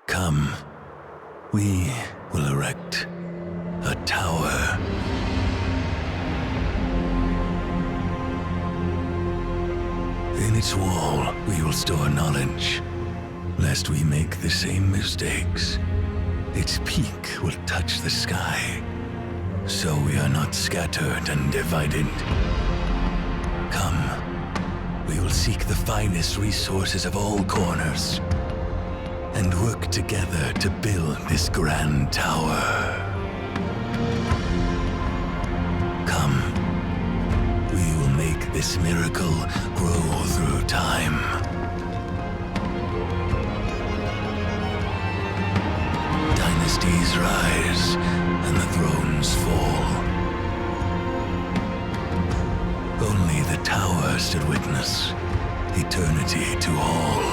Come, we will erect a tower. In its wall, we will store knowledge, lest we make the same mistakes. Its peak will touch the sky, so we are not scattered and divided. Come, we will seek the finest resources of all corners, and work together to build this grand tower. Come, we will make this miracle grow through time. Dynasties rise and the thrones fall. Only the tower stood witness, eternity to all.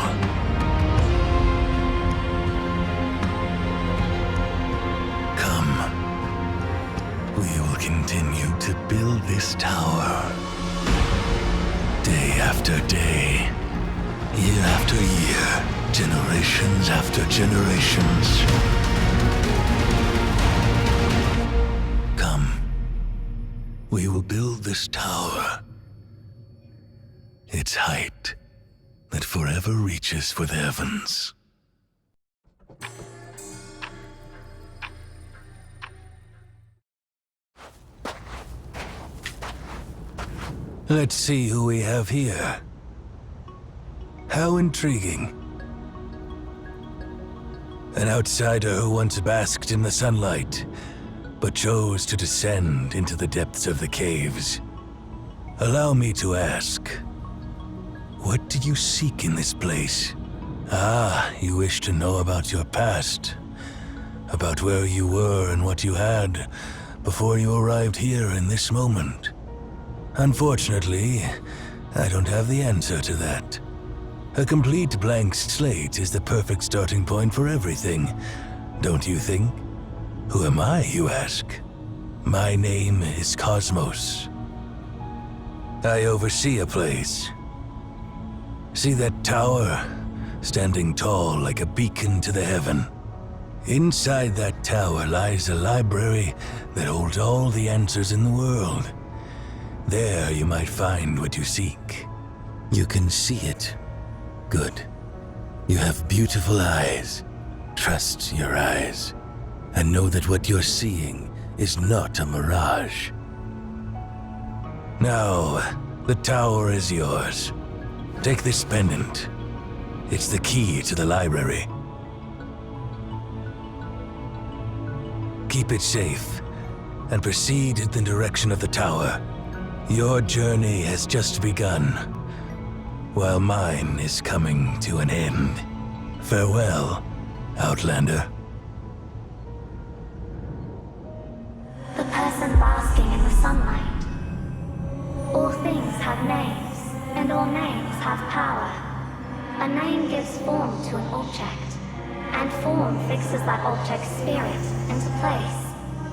We will continue to build this tower. Day after day, year after year, generations after generations. Come, we will build this tower. Its height that forever reaches for the heavens. Let's see who we have here. How intriguing. An outsider who once basked in the sunlight, but chose to descend into the depths of the caves. Allow me to ask, what did you seek in this place? Ah, you wish to know about your past, about where you were and what you had before you arrived here in this moment. Unfortunately, I don't have the answer to that. A complete blank slate is the perfect starting point for everything, don't you think? Who am I, you ask? My name is Cosmos. I oversee a place. See that tower, standing tall like a beacon to the heaven? Inside that tower lies a library that holds all the answers in the world. There you might find what you seek. You can see it. Good. You have beautiful eyes. Trust your eyes. And know that what you're seeing is not a mirage. Now, the tower is yours. Take this pendant. It's the key to the library. Keep it safe, and proceed in the direction of the tower. Your journey has just begun, while mine is coming to an end. Farewell, Outlander. The person basking in the sunlight. All things have names, and all names have power. A name gives form to an object, and form fixes that object's spirit into place.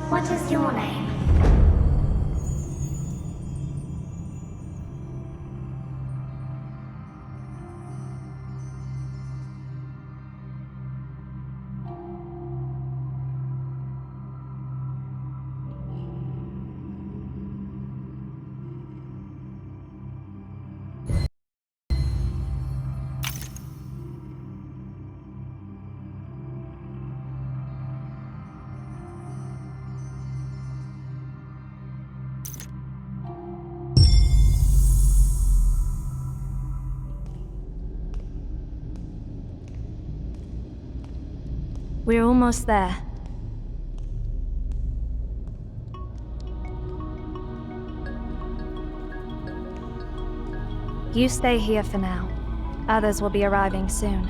What is your name? We're almost there. You stay here for now. Others will be arriving soon.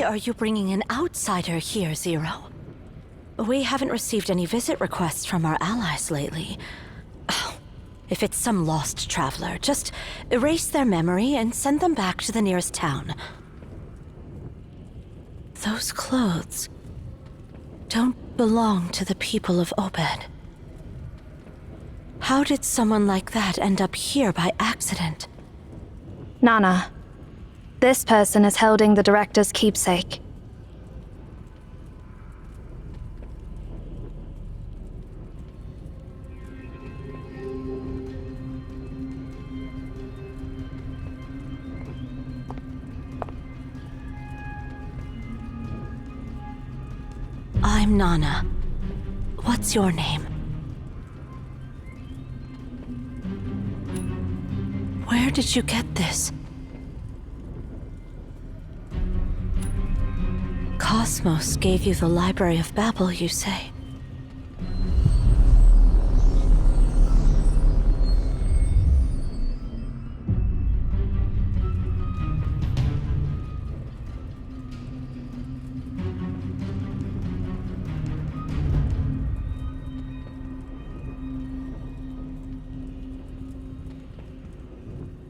are you bringing an outsider here, Zero? We haven't received any visit requests from our allies lately. Oh, if it's some lost traveler, just erase their memory and send them back to the nearest town. Those clothes don't belong to the people of Obed. How did someone like that end up here by accident? Nana, this person is holding the director's keepsake. I'm Nana. What's your name? Where did you get this? Cosmos gave you the Library of Babel, you say?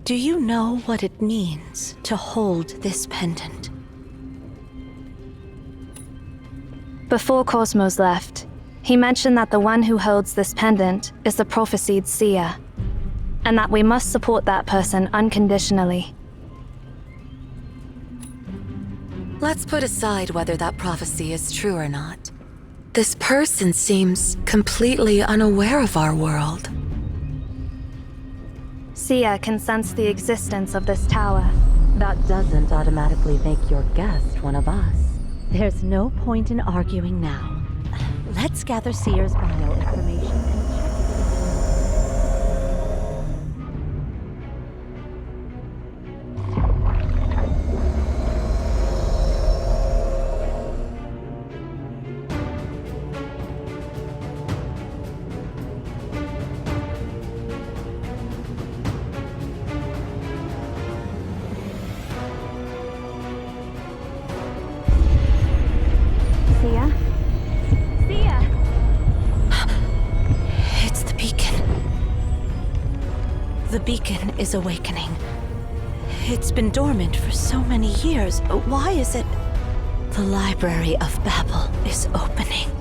Do you know what it means to hold this pendant? Before Cosmos left, he mentioned that the one who holds this pendant is the prophesied seer, and that we must support that person unconditionally. Let's put aside whether that prophecy is true or not. This person seems completely unaware of our world. Seer can sense the existence of this tower. That doesn't automatically make your guest one of us. There's no point in arguing now. Let's gather Seer's bio information and check Seer? Seer! It's the beacon. The beacon is awakening. It's been dormant for so many years. Why is it? The Library of Babel is opening.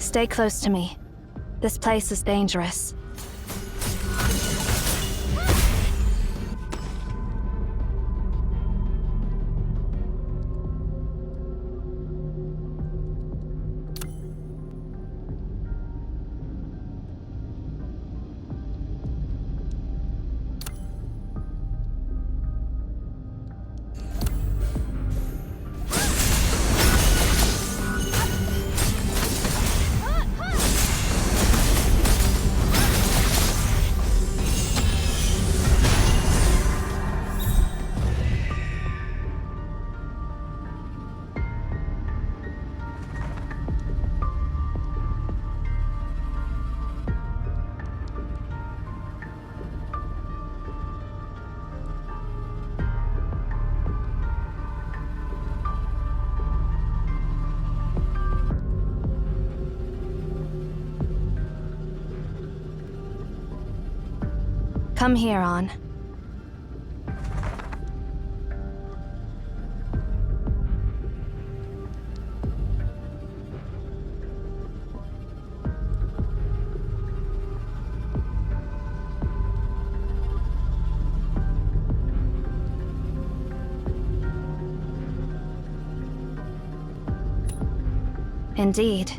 Stay close to me. This place is dangerous. Come here, An. Indeed.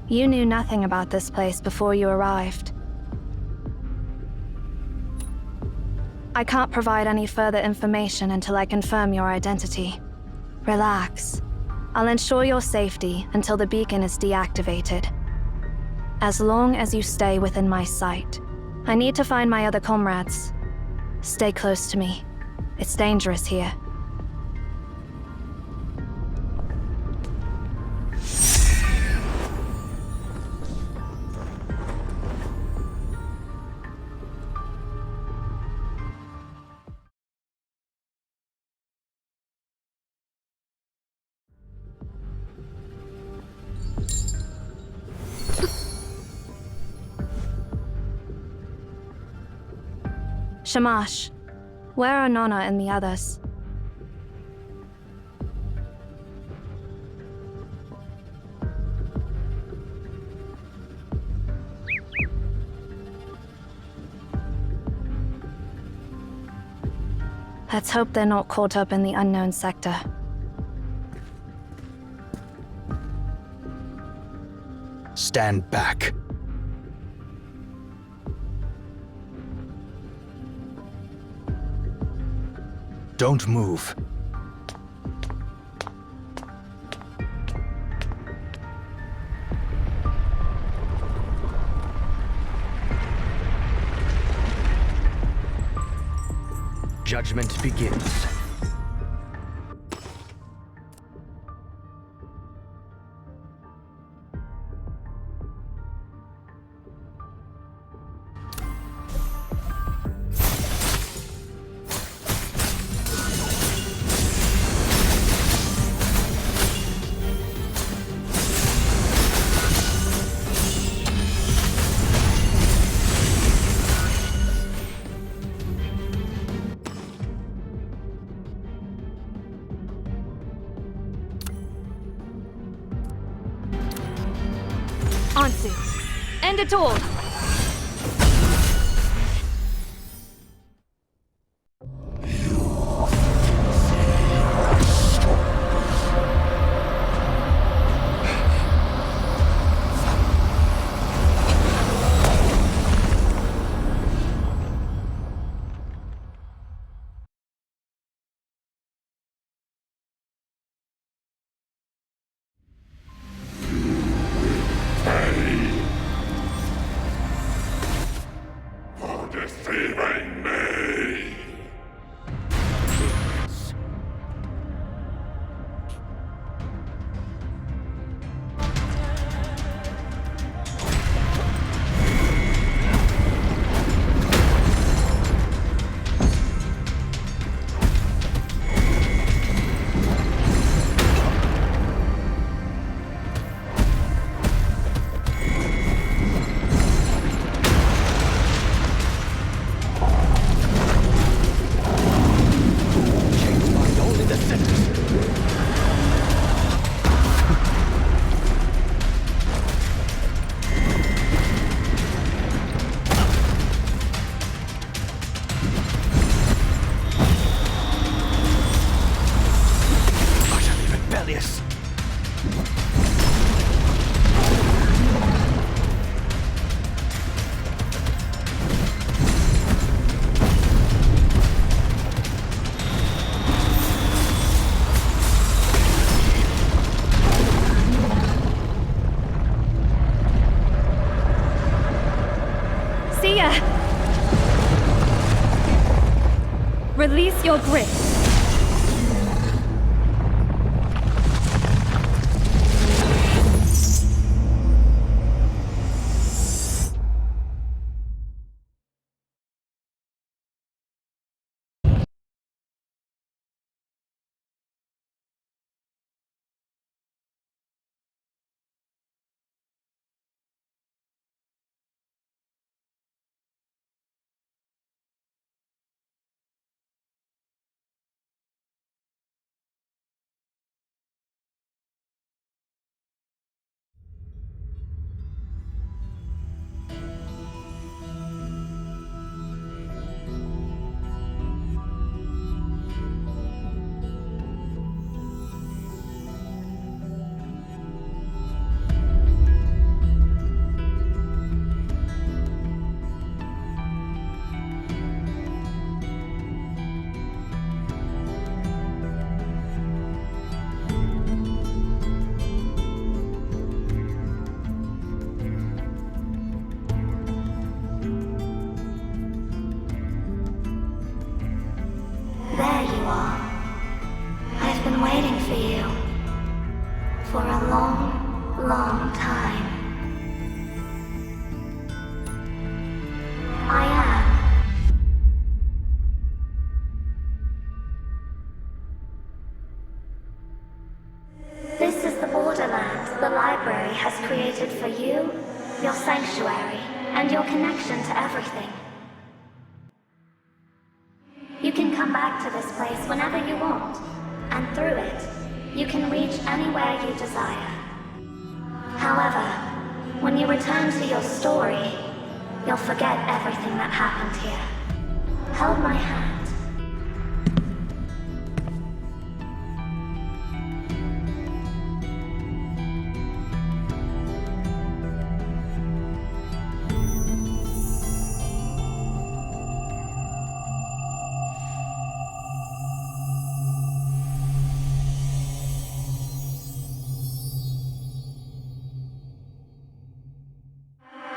You knew nothing about this place before you arrived. I can't provide any further information until I confirm your identity. Relax. I'll ensure your safety until the beacon is deactivated. As long as you stay within my sight. I need to find my other comrades. Stay close to me. It's dangerous here. Shamash, where are Nona and the others? Let's hope they're not caught up in the unknown sector. Stand back. Don't move. Judgment begins. Ansu, end it all! Deceiving me! Release your grip. waiting for you. For a long, long time. I am. This is the Borderland the library has created for you, your sanctuary, and your connection to everything. You can come back to this place whenever you want, and through it, you can reach anywhere you desire. However, when you return to your story, you'll forget everything that happened here. Hold my hand.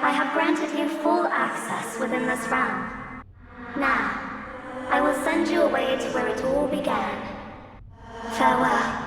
I have granted you full access within this realm. Now, I will send you away to where it all began. Farewell.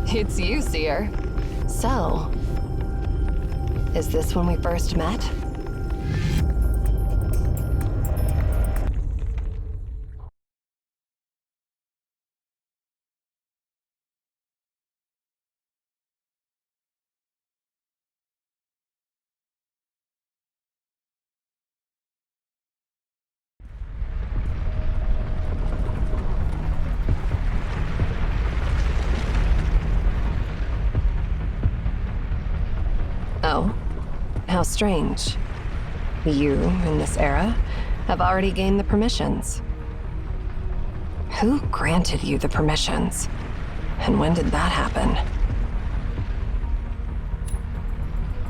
It's you, Seer. So, is this when we first met? Oh, how strange. You, in this era, have already gained the permissions. Who granted you the permissions? And when did that happen?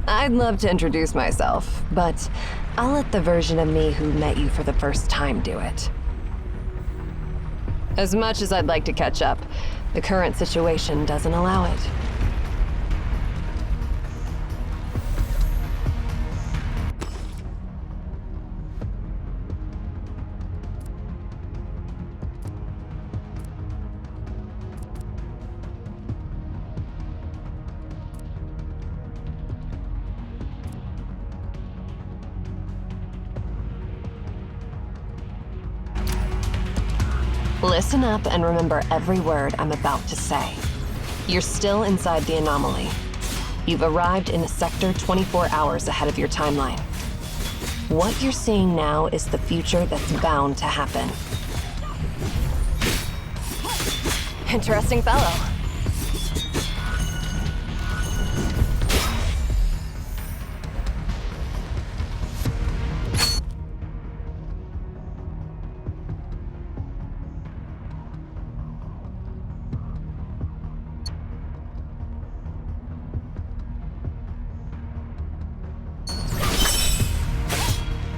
I'd love to introduce myself, but I'll let the version of me who met you for the first time do it. As much as I'd like to catch up, the current situation doesn't allow it. Listen up and remember every word I'm about to say. You're still inside the anomaly. You've arrived in a sector 24 hours ahead of your timeline. What you're seeing now is the future that's bound to happen. Interesting fellow.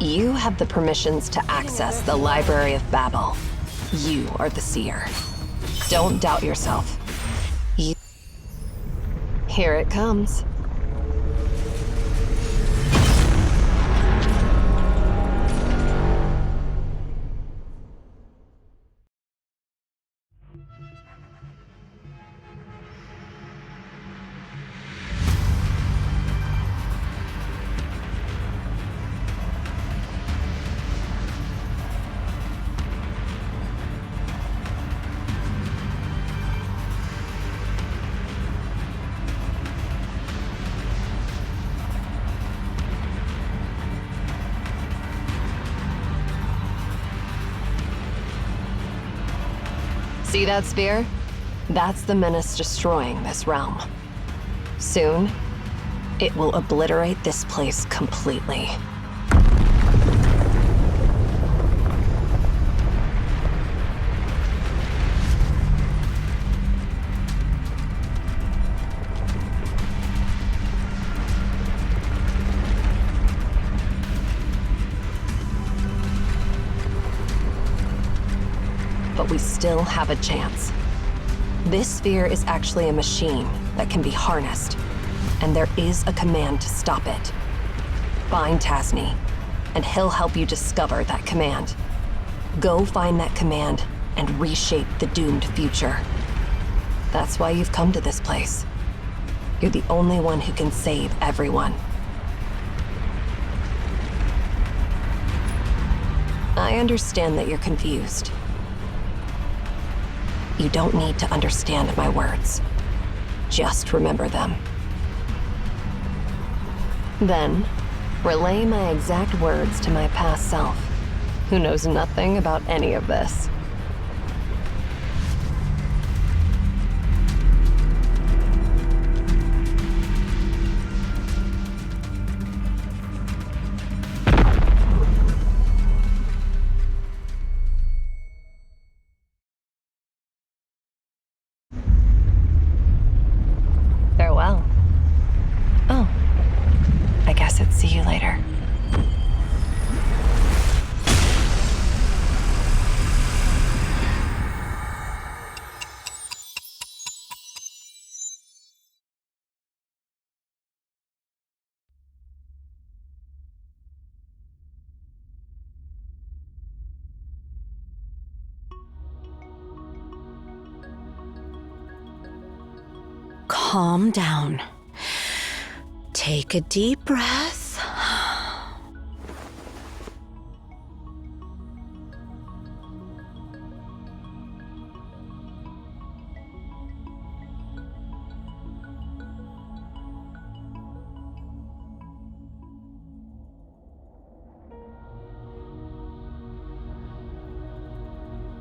You have the permissions to access the Library of Babel. You are the Seer. Don't doubt yourself. Here it comes. See that sphere? That's the menace destroying this realm. Soon, it will obliterate this place completely. But we still have a chance. This sphere is actually a machine that can be harnessed, and there is a command to stop it. Find Tasni, and he'll help you discover that command. Go find that command and reshape the doomed future. That's why you've come to this place. You're the only one who can save everyone. I understand that you're confused. You don't need to understand my words. Just remember them. Then, relay my exact words to my past self, who knows nothing about any of this. Farewell. Oh, I guess I'd see you later. Calm down. Take a deep breath.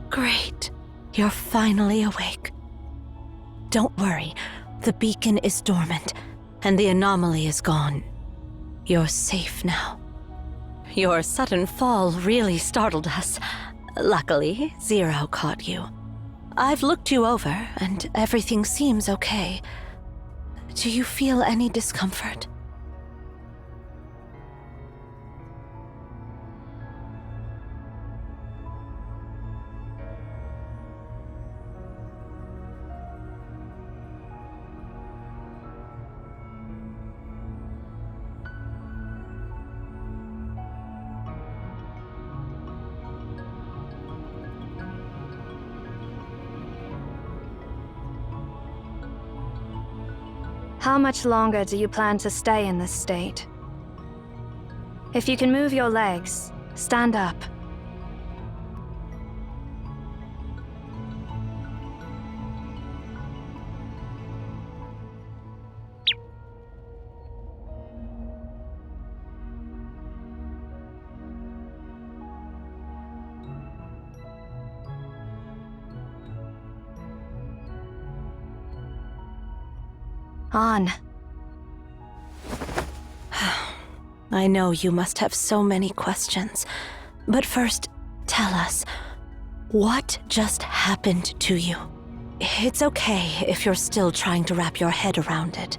Great. You're finally awake. Don't worry. The beacon is dormant, and the anomaly is gone. You're safe now. Your sudden fall really startled us. Luckily, Zero caught you. I've looked you over, and everything seems okay. Do you feel any discomfort? How much longer do you plan to stay in this state? If you can move your legs, stand up. On. I know you must have so many questions, but first, tell us, what just happened to you? It's okay if you're still trying to wrap your head around it.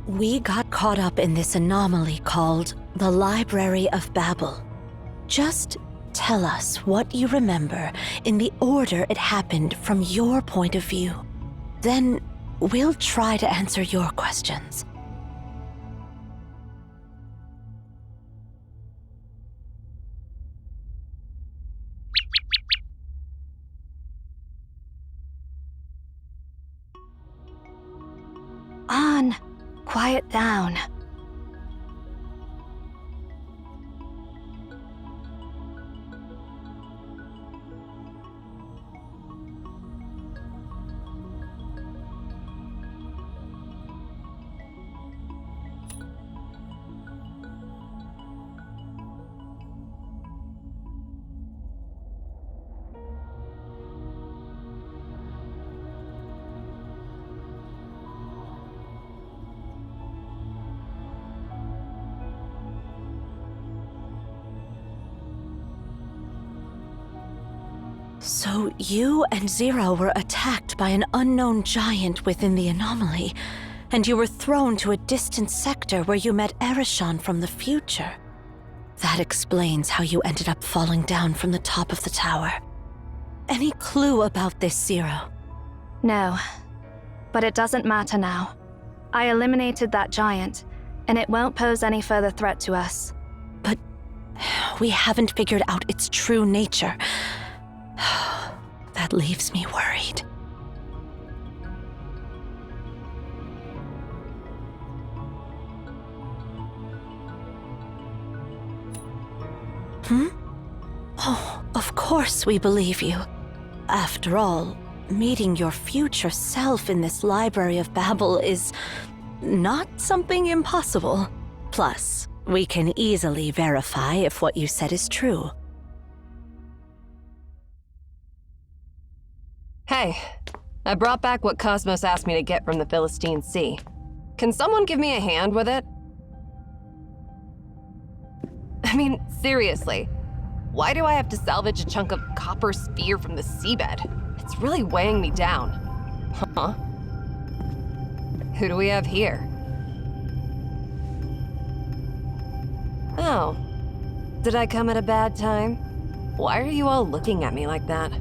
We got caught up in this anomaly called the Library of Babel. Just tell us what you remember in the order it happened from your point of view. Then we'll try to answer your questions. On. Quiet down. So you and Zero were attacked by an unknown giant within the anomaly, and you were thrown to a distant sector where you met Ereshkigal from the future. That explains how you ended up falling down from the top of the tower. Any clue about this, Zero? No, but it doesn't matter now. I eliminated that giant, and it won't pose any further threat to us. But we haven't figured out its true nature. That leaves me worried. Oh, of course we believe you. After all, meeting your future self in this Library of Babel is not something impossible. Plus, we can easily verify if what you said is true. Hey, I brought back what Cosmos asked me to get from the Philistine Sea. Can someone give me a hand with it? I mean, seriously, why do I have to salvage a chunk of copper sphere from the seabed? It's really weighing me down. Huh? Who do we have here? Oh, did I come at a bad time? Why are you all looking at me like that?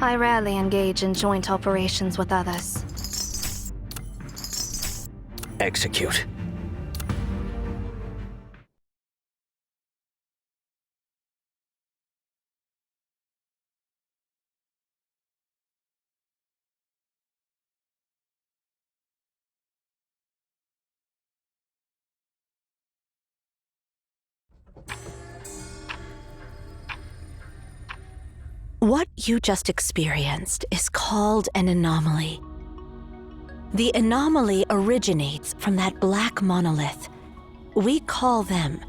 I rarely engage in joint operations with others. Execute. What you just experienced is called an anomaly. The anomaly originates from that black monolith. We call them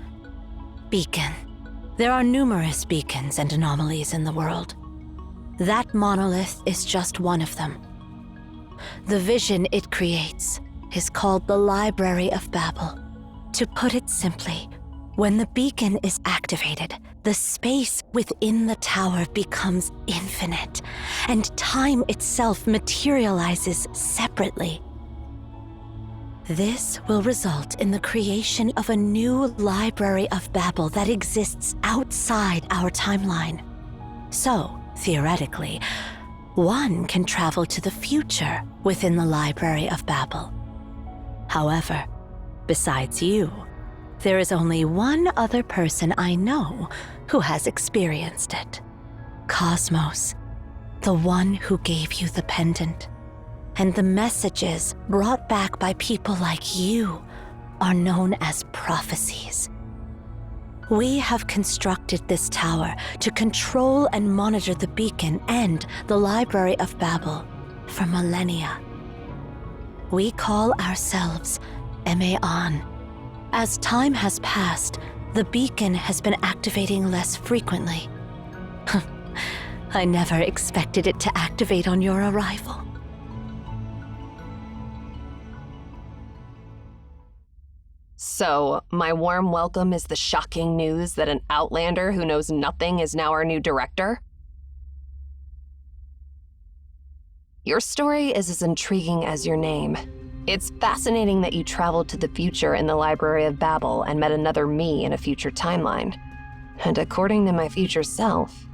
Beacon. There are numerous beacons and anomalies in the world. That monolith is just one of them. The vision it creates is called the Library of Babel. To put it simply, when the beacon is activated, the space within the tower becomes infinite, and time itself materializes separately. This will result in the creation of a new Library of Babel that exists outside our timeline. So, theoretically, one can travel to the future within the Library of Babel. However, besides you, there is only one other person I know who has experienced it. Cosmos, the one who gave you the pendant. And the messages brought back by people like you are known as prophecies. We have constructed this tower to control and monitor the beacon and the Library of Babel for millennia. We call ourselves Emean. As time has passed, the beacon has been activating less frequently. I never expected it to activate on your arrival. So, my warm welcome is the shocking news that an Outlander who knows nothing is now our new director? Your story is as intriguing as your name. It's fascinating that you traveled to the future in the Library of Babel and met another me in a future timeline. And according to my future self,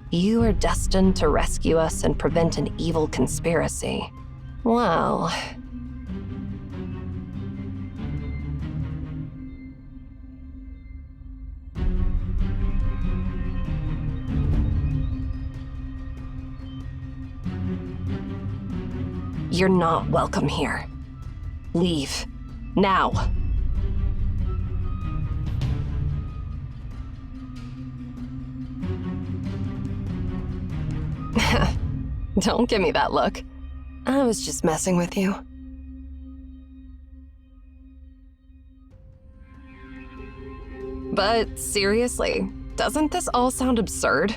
you are destined to rescue us and prevent an evil conspiracy. Well... You're not welcome here. Leave. Now. Don't give me that look. I was just messing with you. But seriously, doesn't this all sound absurd?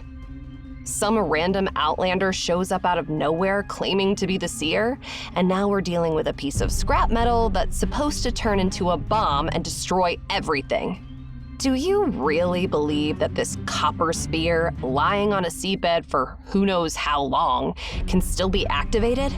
Some random Outlander shows up out of nowhere claiming to be the Seer, and now we're dealing with a piece of scrap metal that's supposed to turn into a bomb and destroy everything. Do you really believe that this copper sphere, lying on a seabed for who knows how long, can still be activated?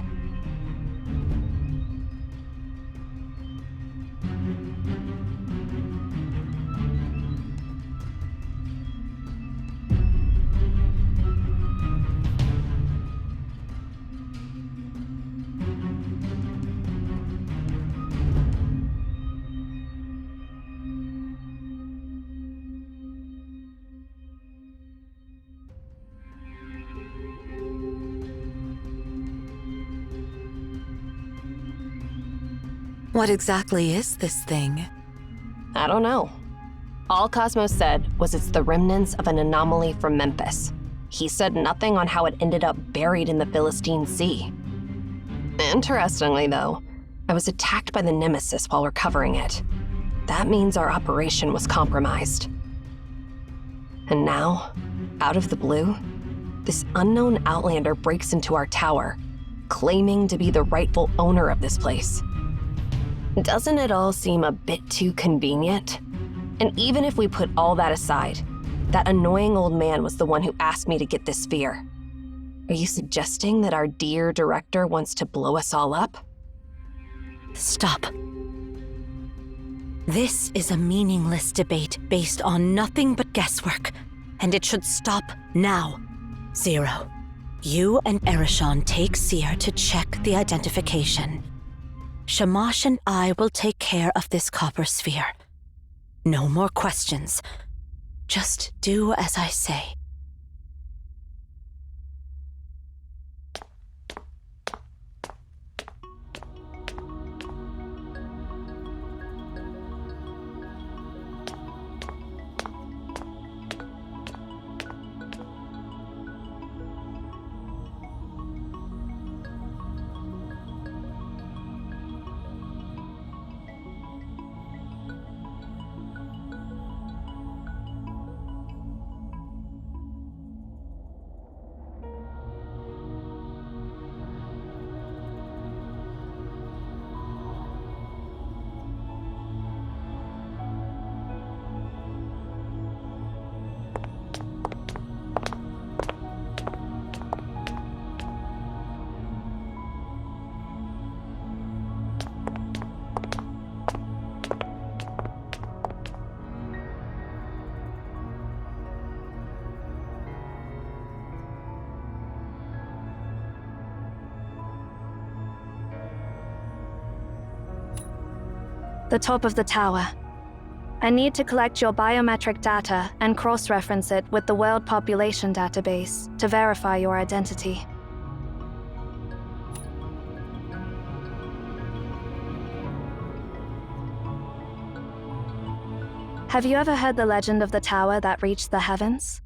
What exactly is this thing? I don't know. All Cosmos said was it's the remnants of an anomaly from Memphis. He said nothing on how it ended up buried in the Philistine Sea. Interestingly, though, I was attacked by the Nemesis while recovering it. That means our operation was compromised. And now, out of the blue, this unknown Outlander breaks into our tower, claiming to be the rightful owner of this place. Doesn't it all seem a bit too convenient? And even if we put all that aside, that annoying old man was the one who asked me to get this sphere. Are you suggesting that our dear director wants to blow us all up? Stop. This is a meaningless debate based on nothing but guesswork, and it should stop now. Zero. You and Erishon take Seer to check the identification. Shamash and I will take care of this copper sphere. No more questions. Just do as I say. The top of the tower. I need to collect your biometric data and cross-reference it with the World Population Database to verify your identity. Have you ever heard the legend of the tower that reached the heavens?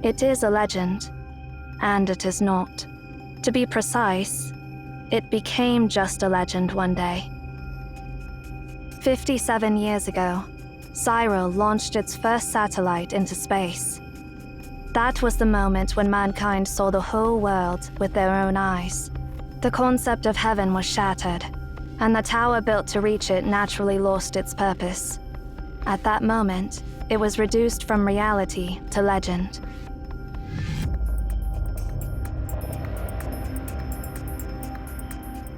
It is a legend, and it is not. To be precise, it became just a legend one day. 57 years ago, Cyril launched its first satellite into space. That was the moment when mankind saw the whole world with their own eyes. The concept of heaven was shattered, and the tower built to reach it naturally lost its purpose. At that moment, it was reduced from reality to legend.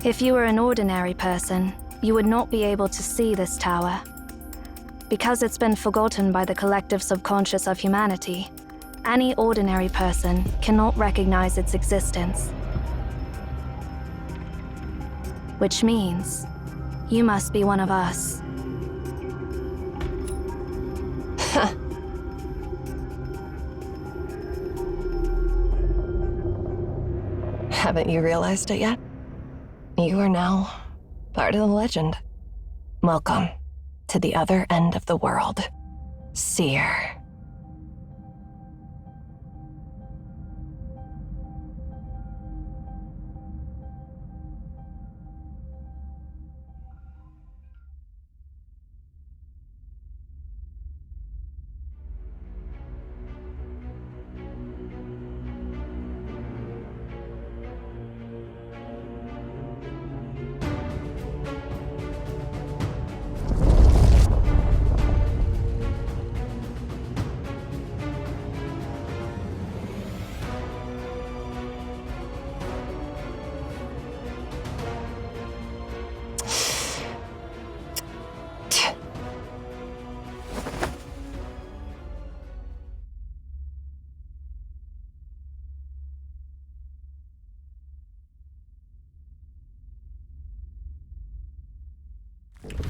If you were an ordinary person, you would not be able to see this tower. Because it's been forgotten by the collective subconscious of humanity, any ordinary person cannot recognize its existence. Which means, you must be one of us. Haven't you realized it yet? You are now part of the legend. Welcome to the other end of the world, Seer.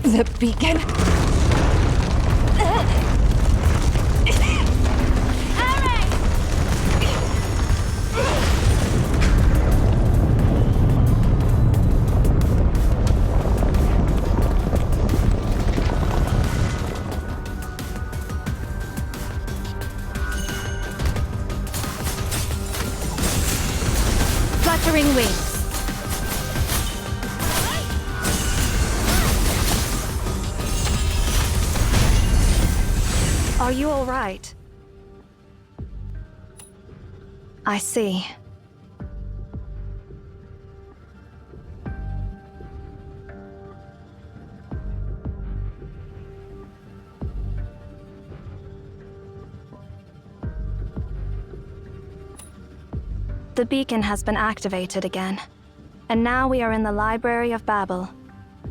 The beacon? Fluttering wings. Are you all right? I see. The beacon has been activated again, and now we are in the Library of Babel.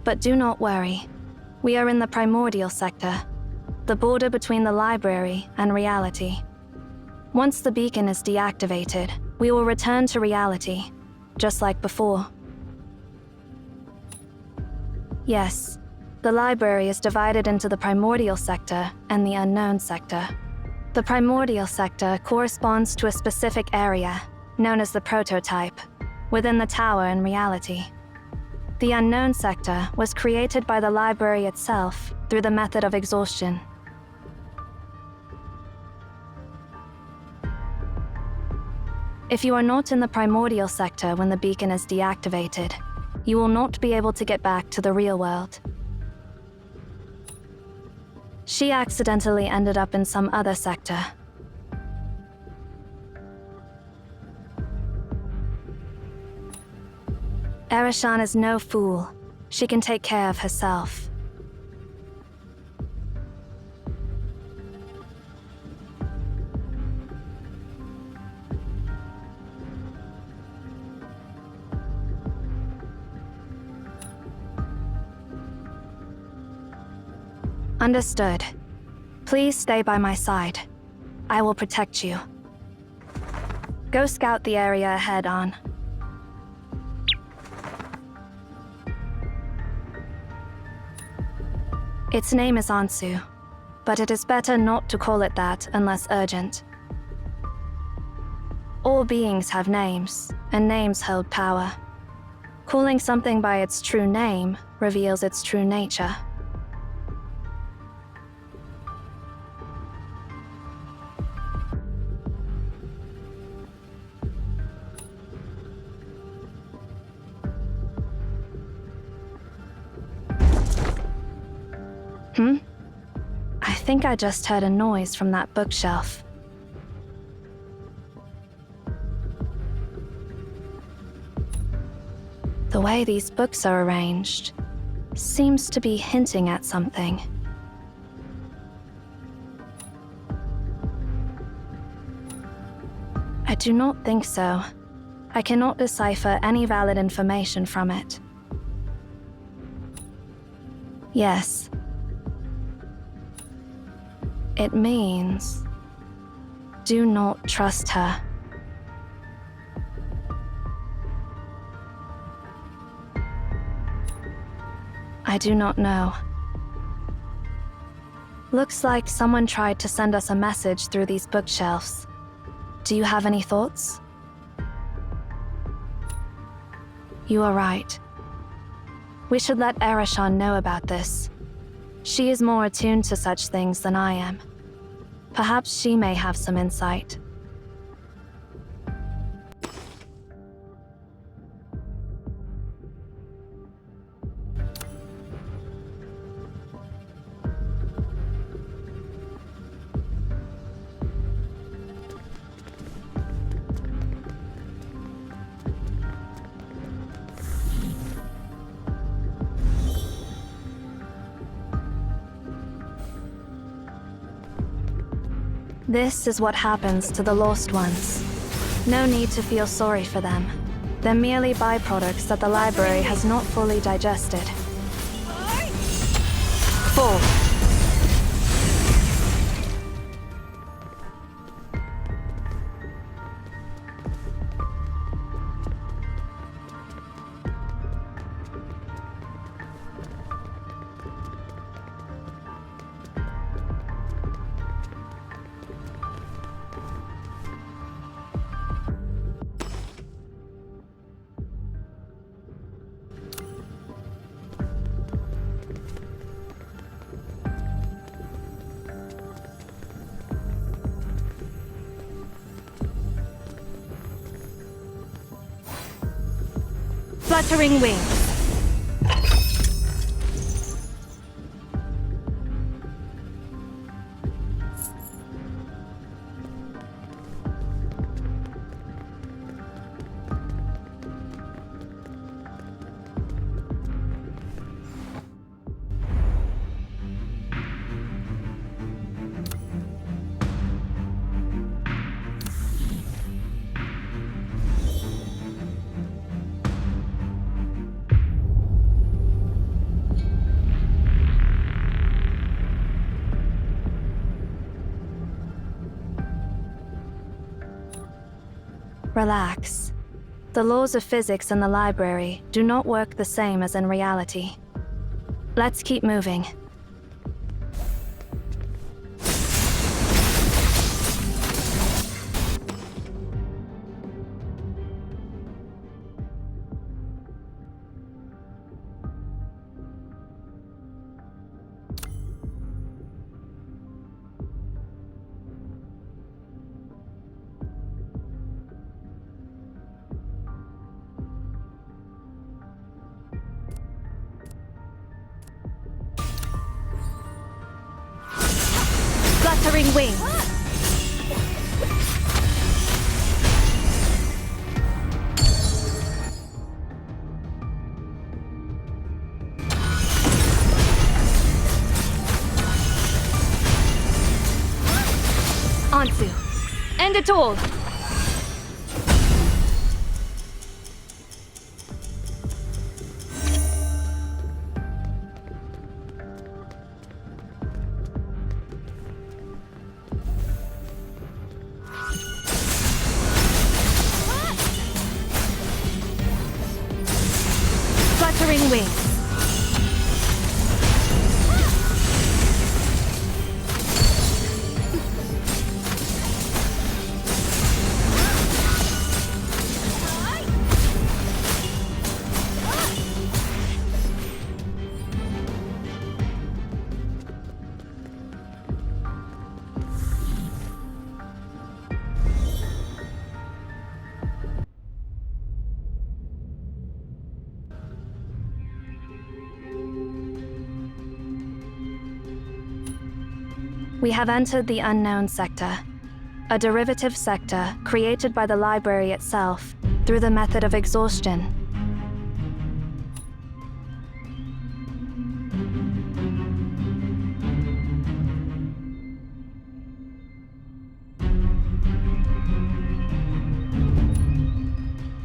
But do not worry. We are in the Primordial Sector, the border between the library and reality. Once the beacon is deactivated, we will return to reality, just like before. Yes, the library is divided into the Primordial Sector and the Unknown Sector. The Primordial Sector corresponds to a specific area, known as the Prototype, within the tower in reality. The Unknown Sector was created by the library itself through the method of exhaustion. If you are not in the Primordial Sector when the beacon is deactivated, you will not be able to get back to the real world. She accidentally ended up in some other sector. Arishan is no fool. She can take care of herself. Understood. Please stay by my side. I will protect you. Go scout the area ahead, On. Its name is Ansu, but it is better not to call it that unless urgent. All beings have names, and names hold power. Calling something by its true name reveals its true nature. think I just heard a noise from that bookshelf. The way these books are arranged seems to be hinting at something. I do not think so. I cannot decipher any valid information from it. Yes. It means, do not trust her. I do not know. Looks like someone tried to send us a message through these bookshelves. Do you have any thoughts? You are right. We should let Erishan know about this. She is more attuned to such things than I am. Perhaps she may have some insight. This is what happens to the Lost Ones. No need to feel sorry for them. They're merely byproducts that the library has not fully digested. 4. Fluttering wings. Relax. The laws of physics in the library do not work the same as in reality. Let's keep moving. Fluttering wings. Anzu. End it all. Fluttering wings. We have entered the unknown sector, a derivative sector created by the library itself through the method of exhaustion.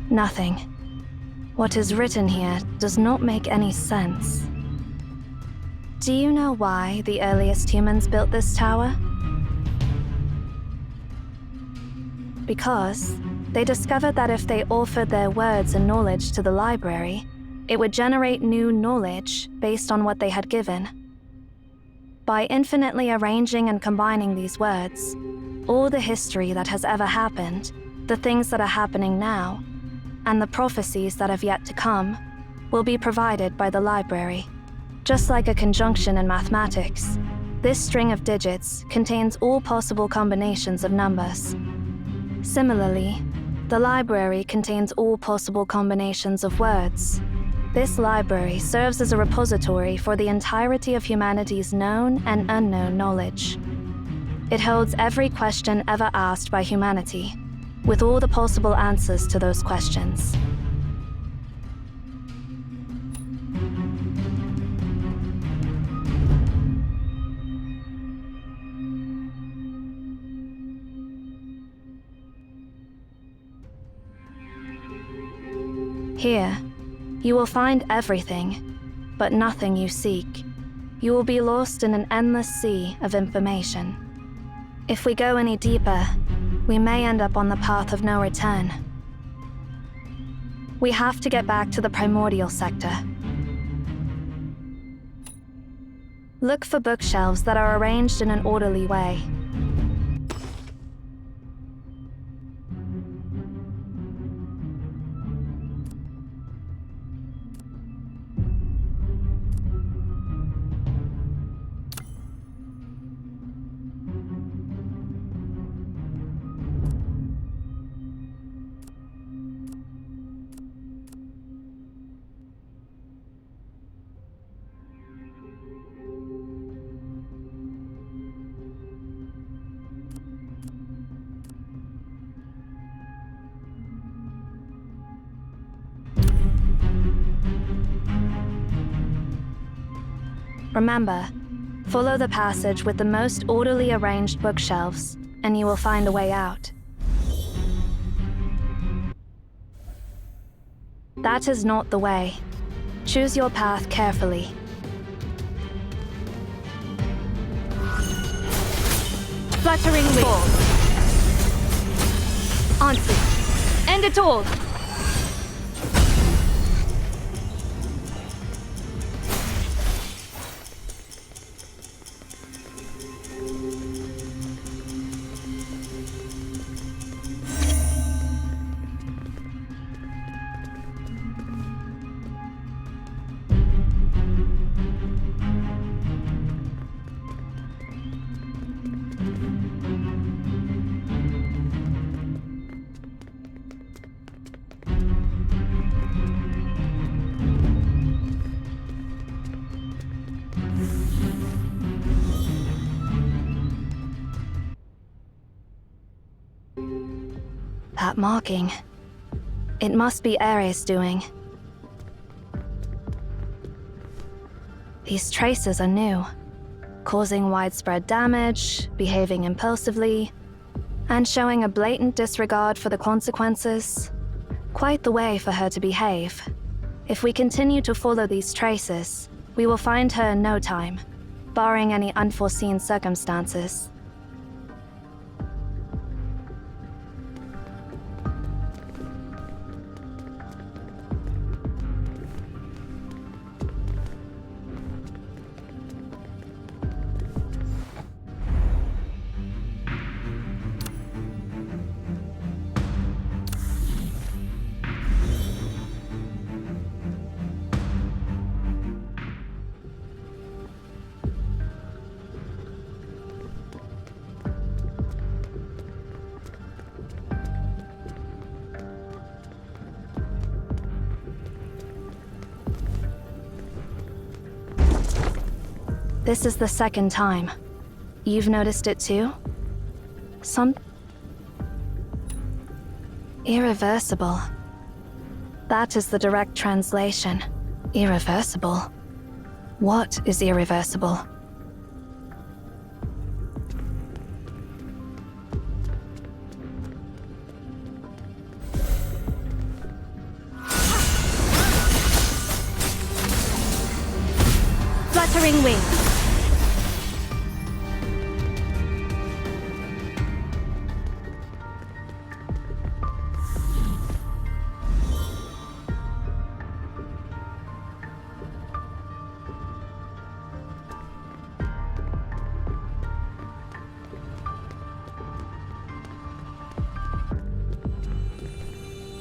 Nothing. What is written here does not make any sense. Do you know why the earliest humans built this tower? Because they discovered that if they offered their words and knowledge to the library, it would generate new knowledge based on what they had given. By infinitely arranging and combining these words, all the history that has ever happened, the things that are happening now, and the prophecies that have yet to come, will be provided by the library. Just like a conjunction in mathematics, this string of digits contains all possible combinations of numbers. Similarly, the library contains all possible combinations of words. This library serves as a repository for the entirety of humanity's known and unknown knowledge. It holds every question ever asked by humanity, with all the possible answers to those questions. Here, you will find everything, but nothing you seek. You will be lost in an endless sea of information. If we go any deeper, we may end up on the path of no return. We have to get back to the primordial sector. Look for bookshelves that are arranged in an orderly way. Remember, follow the passage with the most orderly arranged bookshelves, and you will find a way out. That is not the way. Choose your path carefully. Fluttering wings. Answer. End it all. That marking. It must be Ares' doing. These traces are new, causing widespread damage, behaving impulsively, and showing a blatant disregard for the consequences. Quite the way for her to behave. If we continue to follow these traces, we will find her in no time, barring any unforeseen circumstances. This is the second time. You've noticed it too? Irreversible. That is the direct translation. Irreversible. What is irreversible? Fluttering wings.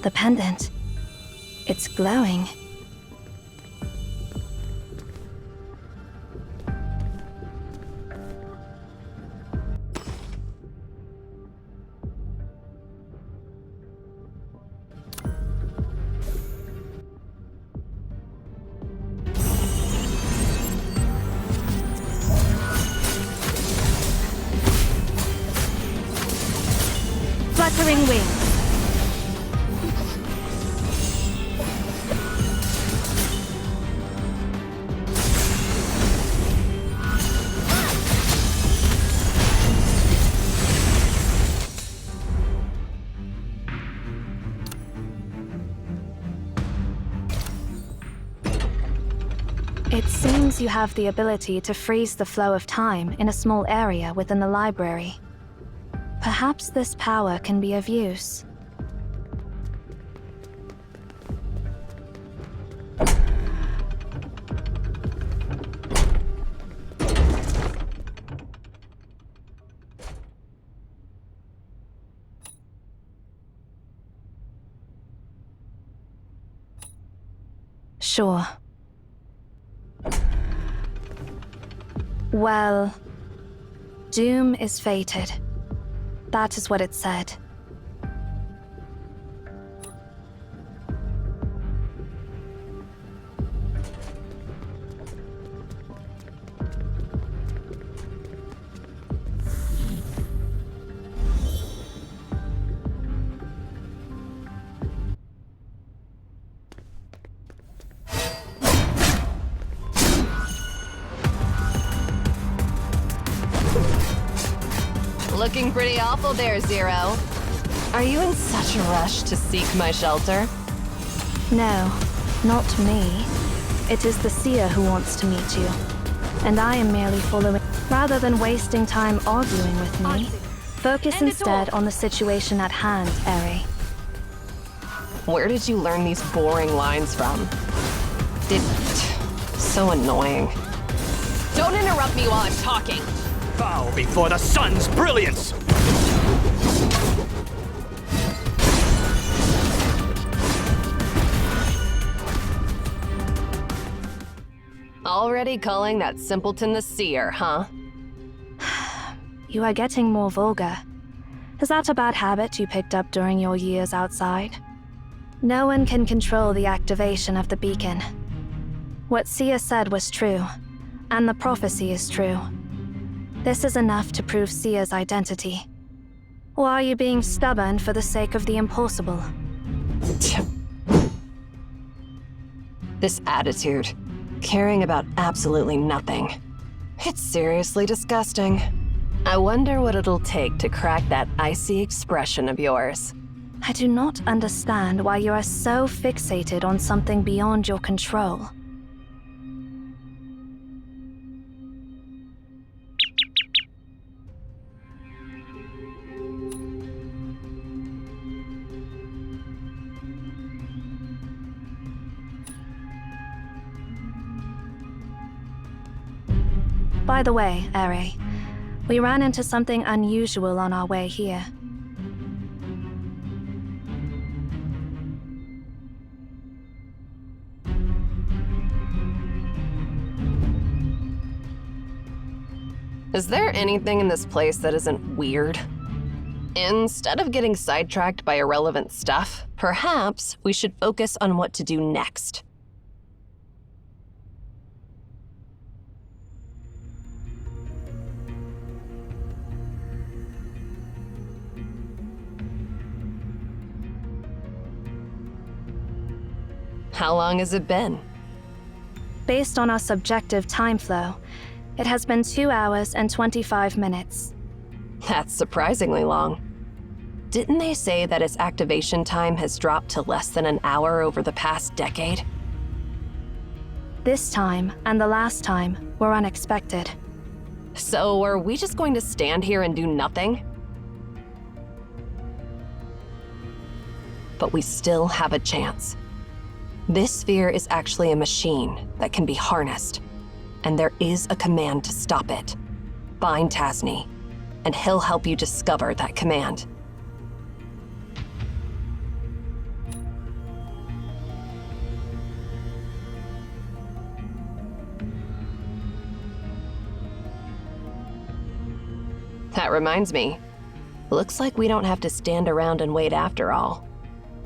The pendant. It's glowing. Fluttering wings. It seems you have the ability to freeze the flow of time in a small area within the library. Perhaps this power can be of use. Sure. Well, doom is fated. That is what it said. Looking pretty awful there, Zero. Are you in such a rush to seek my shelter? No, not me. It is the seer who wants to meet you. And I am merely following. Rather than wasting time arguing with me, focus instead on the situation at hand, Eri. Where did you learn these boring lines from? So annoying. Don't interrupt me while I'm talking. Bow before the sun's brilliance! Already calling that simpleton the seer, huh? You are getting more vulgar. Is that a bad habit you picked up during your years outside? No one can control the activation of the beacon. What Sia said was true, and the prophecy is true. This is enough to prove Sia's identity. Or are you being stubborn for the sake of the impossible? This attitude, caring about absolutely nothing. It's seriously disgusting. I wonder what it'll take to crack that icy expression of yours. I do not understand why you are so fixated on something beyond your control. By the way, Eri, we ran into something unusual on our way here. Is there anything in this place that isn't weird? Instead of getting sidetracked by irrelevant stuff, perhaps we should focus on what to do next. How long has it been? Based on our subjective time flow, it has been 2 hours and 25 minutes. That's surprisingly long. Didn't they say that its activation time has dropped to less than an hour over the past decade? This time and the last time were unexpected. So are we just going to stand here and do nothing? But we still have a chance. This sphere is actually a machine that can be harnessed, and there is a command to stop it. Find Tasni, and he'll help you discover that command. That reminds me. Looks like we don't have to stand around and wait after all.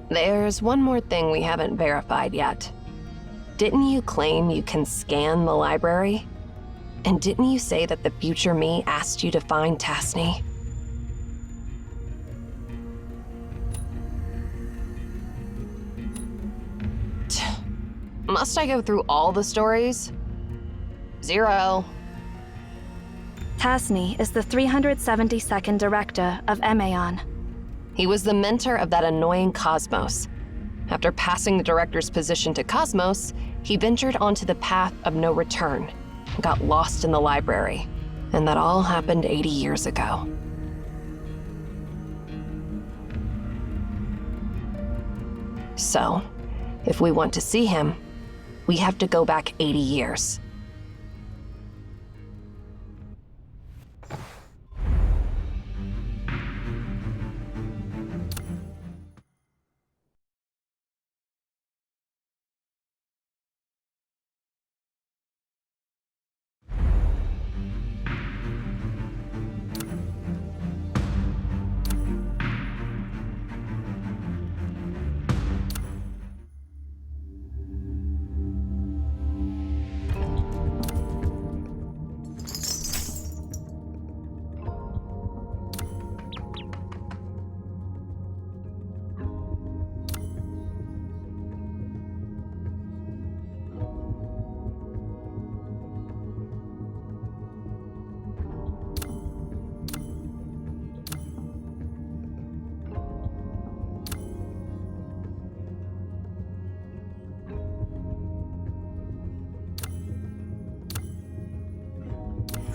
There's one more thing we haven't verified yet. Didn't you claim you can scan the library? And didn't you say that the future me asked you to find Tasni? Must I go through all the stories? Zero. Tasni is the 372nd director of Emaon. He was the mentor of that annoying Cosmos. After passing the director's position to Cosmos, he ventured onto the path of no return and got lost in the library. And that all happened 80 years ago. So, if we want to see him, we have to go back 80 years.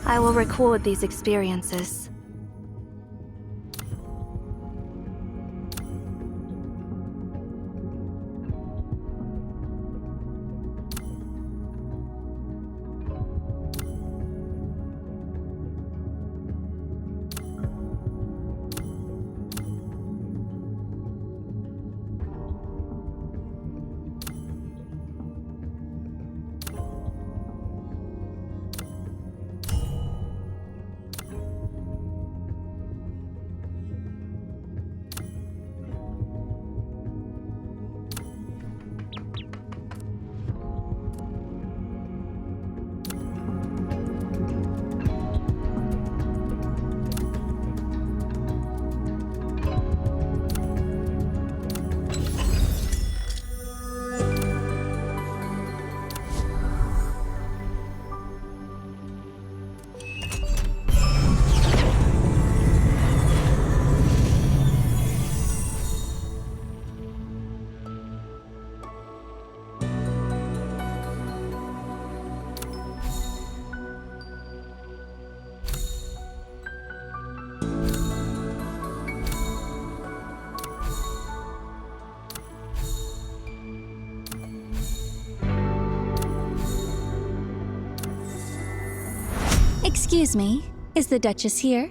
I will record these experiences. Excuse me, is the Duchess here?